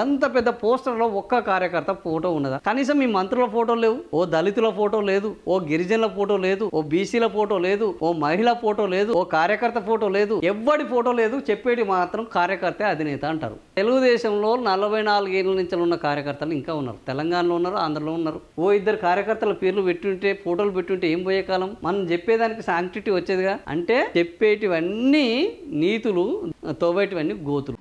అంత పెద్ద పోస్టర్లో ఒక్క కార్యకర్త ఫోటో ఉన్నదా? కనీసం మీ మంత్రుల ఫోటో లేవు, ఓ దళితుల ఫోటో లేదు, ఓ గిరిజనుల ఫోటో లేదు, ఓ బీసీల ఫోటో లేదు, ఓ మహిళ ఫోటో లేదు, ఓ కార్యకర్త ఫోటో లేదు, ఎవ్వడి ఫోటో లేదు. చెప్పేటి మాత్రం కార్యకర్త అధినేత అంటారు. తెలుగుదేశంలో 44 ఏళ్ళ నుంచి ఉన్న కార్యకర్తలు ఇంకా ఉన్నారు. తెలంగాణలో ఉన్నారు, ఆంధ్రలో ఉన్నారు. ఓ ఇద్దరు కార్యకర్తల పేర్లు పెట్టుంటే, ఫోటోలు పెట్టుంటే ఏం పోయే కాలం? మనం చెప్పేదానికి శాంక్టిటీ వచ్చేదిగా. అంటే చెప్పేటివన్నీ నీతులు, తోవేటివన్నీ గోతులు.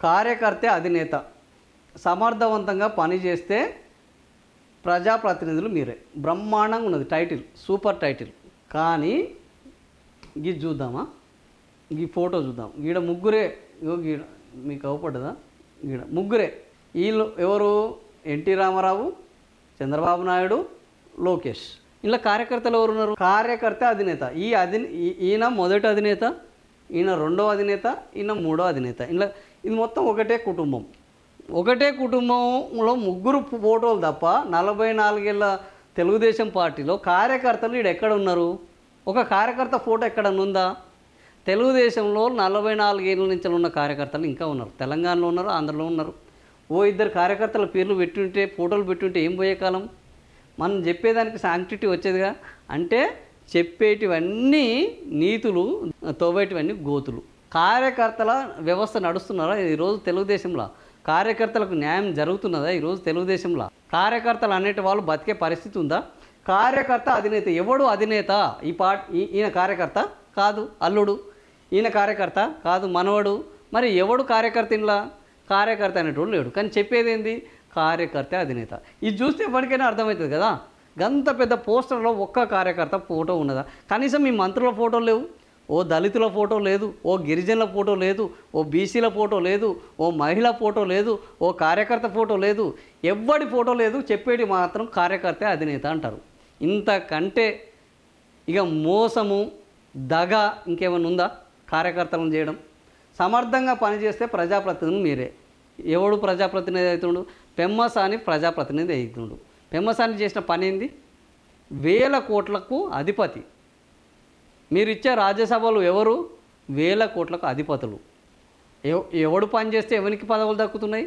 కార్యకర్తే అధినేత. సమర్థవంతంగా పనిచేస్తే ప్రజాప్రతినిధులు మీరే. బ్రహ్మాండంగా ఉన్నది టైటిల్, సూపర్ టైటిల్. కానీ ఇది చూద్దామా, ఈ ఫోటో చూద్దాం. గీడ ముగ్గురే, గీడ మీకు అవపడ్డదా? గీడ ముగ్గురే. వీళ్ళు ఎవరు? ఎన్టీ రామారావు, చంద్రబాబు నాయుడు, లోకేష్. ఇలా కార్యకర్తలు ఎవరు ఉన్నారు? కార్యకర్త అధినేత. ఈయన మొదటి అధినేత, ఈయన రెండవ అధినేత, ఈయన మూడో అధినేత. ఇలా ఇది మొత్తం ఒకటే కుటుంబం. ఒకటే కుటుంబంలో ముగ్గురు ఫోటోలు తప్ప 44 ఏళ్ళ తెలుగుదేశం పార్టీలో కార్యకర్తలు ఈడ ఎక్కడ ఉన్నారు? ఒక కార్యకర్త ఫోటో ఎక్కడన్నా ఉందా? తెలుగుదేశంలో 44 ఏళ్ళ నుంచి ఉన్న కార్యకర్తలు ఇంకా ఉన్నారు. తెలంగాణలో ఉన్నారు, ఆంధ్రలో ఉన్నారు. ఓ ఇద్దరు కార్యకర్తల పేర్లు పెట్టుంటే, ఫోటోలు పెట్టుంటే ఏం పోయే కాలం? మనం చెప్పేదానికి శాంక్టిటీ వచ్చేదిగా. అంటే చెప్పేటివన్నీ నీతులు, తోవేటివన్నీ గోతులు. కార్యకర్తల వ్యవస్థ నడుస్తున్నారా ఈరోజు తెలుగుదేశంలో? కార్యకర్తలకు న్యాయం జరుగుతున్నదా ఈరోజు తెలుగుదేశంలో? కార్యకర్తలు అనేటి వాళ్ళు బతికే పరిస్థితి ఉందా? కార్యకర్త అధినేత. ఎవడు అధినేత? ఈయన కార్యకర్త కాదు, అల్లుడు. ఈయన కార్యకర్త కాదు, మనవడు. మరి ఎవడు కార్యకర్త? ఇంట్లో కార్యకర్త అనేటోడు లేడు. కానీ చెప్పేది ఏంది? కార్యకర్త అధినేత. ఇది చూస్తే ఎవరికైనా అర్థమవుతుంది కదా. గంత పెద్ద పోస్టర్లో ఒక్క కార్యకర్త ఫోటో ఉన్నదా? కనీసం మీ మంత్రుల ఫోటో లేవు, ఓ దళితుల ఫోటో లేదు, ఓ గిరిజనుల ఫోటో లేదు, ఓ బీసీల ఫోటో లేదు, ఓ మహిళ ఫోటో లేదు, ఓ కార్యకర్త ఫోటో లేదు, ఎవ్వడి ఫోటో లేదు. చెప్పేటి మాత్రం కార్యకర్త అధినేత అంటారు. ఇంతకంటే ఇక మోసము, దగ ఇంకేమైనా ఉందా కార్యకర్తలను చేయడం? సమర్థంగా పనిచేస్తే ప్రజాప్రతినిధులు మీరే. ఎవడు ప్రజాప్రతినిధి అవుతుండు? పెమ్మసాని ప్రజాప్రతినిధి అవుతుండు. పెమ్మసాని చేసిన పని ఏంది? 1000 కోట్లకు అధిపతి. మీరు ఇచ్చే రాజ్యసభలు ఎవరు? 1000 కోట్లకు అధిపతులు. ఎవడు పని చేస్తే ఎవరికి పదవులు దక్కుతున్నాయి?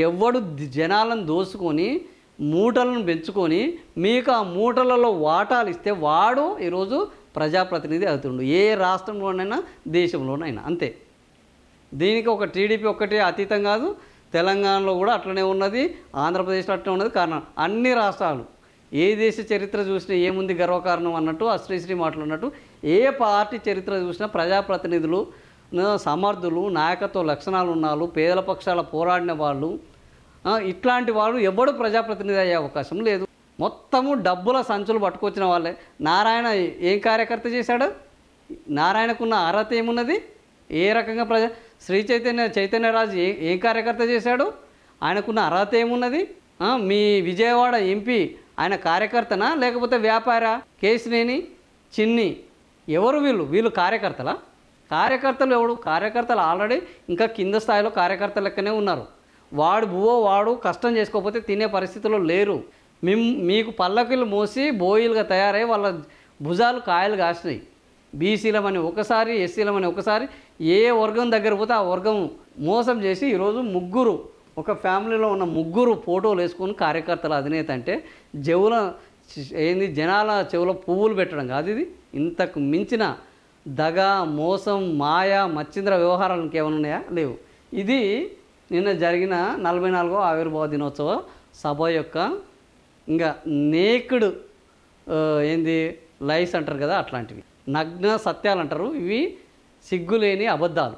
ఎవడు జనాలను దోసుకొని మూటలను పెంచుకొని మీకు ఆ మూటలలో వాటాలు ఇస్తే వాడు ఈరోజు ప్రజాప్రతినిధి అవుతుండు. ఏ రాష్ట్రంలోనైనా, దేశంలోనైనా అంతే. దీనికి ఒక టీడీపీ ఒక్కటే అతీతం కాదు. తెలంగాణలో కూడా అట్లనే ఉన్నది, ఆంధ్రప్రదేశ్లో అట్లనే ఉన్నది. కారణం అన్ని రాష్ట్రాలు, ఏ దేశ చరిత్ర చూసినా ఏముంది గర్వకారణం అన్నట్టు, ఆ శ్రీశ్రీ మాట్లాడినట్టు, ఏ పార్టీ చరిత్ర చూసినా ప్రజాప్రతినిధులు సమర్థులు, నాయకత్వ లక్షణాలు ఉన్నాళ్ళు, పేదల పక్షాల పోరాడిన వాళ్ళు, ఇట్లాంటి వాళ్ళు ఎవడు ప్రజాప్రతినిధి అయ్యే అవకాశం లేదు. మొత్తము డబ్బుల సంచులు పట్టుకొచ్చిన వాళ్ళే. నారాయణ ఏం కార్యకర్త చేశాడు? నారాయణకున్న అర్హత ఏమున్నది? ఏ రకంగా శ్రీ చైతన్యరాజు ఏం కార్యకర్త చేశాడు? ఆయనకున్న అర్హత ఏమున్నది? మీ విజయవాడ ఎంపీ ఆయన కార్యకర్తనా లేకపోతే వ్యాపార? కేసినేని చిన్ని ఎవరు? వీళ్ళు కార్యకర్తలా? కార్యకర్తలు ఎవడు? కార్యకర్తలు ఆల్రెడీ ఇంకా కింద స్థాయిలో కార్యకర్తలు లెక్కనే ఉన్నారు. వాడు కష్టం చేసుకోకపోతే తినే పరిస్థితుల్లో లేరు. మీకు పల్లకిలు మోసి బోయిలుగా తయారై వాళ్ళ భుజాలు కాయలు కాసినాయి. బీసీలమని ఒకసారి, ఎస్సీలమని ఒకసారి, ఏ వర్గం దగ్గర పోతే ఆ వర్గం మోసం చేసి ఈరోజు ముగ్గురు, ఒక ఫ్యామిలీలో ఉన్న ముగ్గురు ఫోటోలు వేసుకొని కార్యకర్తల అధినేత అంటే జనాల చెవులో పువ్వులు పెట్టడం కాదు ఇది. ఇంతకు మించిన దగ, మోసం, మాయ, మచ్చింద్ర వ్యవహారాలు ఇంకేమైనా ఉన్నాయా? లేవు. ఇది నిన్న జరిగిన 44వ ఆవిర్భావ దినోత్సవ సభ యొక్క ఇంకా నేకుడు లైస్ అంటారు కదా, అట్లాంటివి నగ్న సత్యాలు అంటారు. ఇవి సిగ్గులేని అబద్ధాలు.